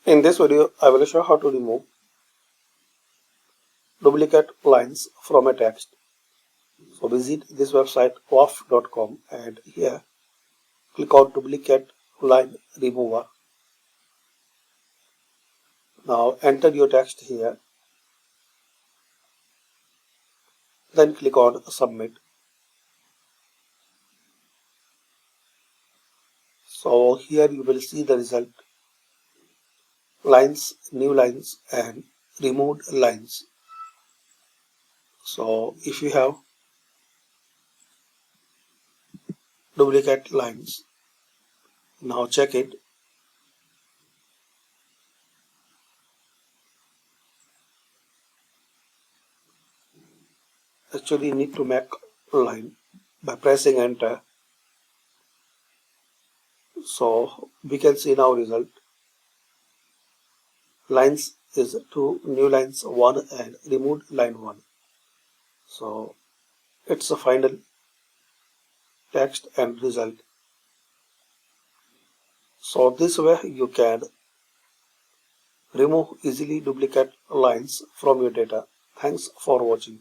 In this video, I will show how to remove duplicate lines from a text. So visit this website waf.com and here click on duplicate line remover. Now enter your text here, then click on submit. So here you will see the result: lines, new lines and removed lines. So if you have duplicate lines, now check it. Actually you need to make a line by pressing enter. So we can see now result. Lines is 2, new lines 1 and removed line 1. So it's a final text and result. So this way you can remove easily duplicate lines from your data. Thanks for watching.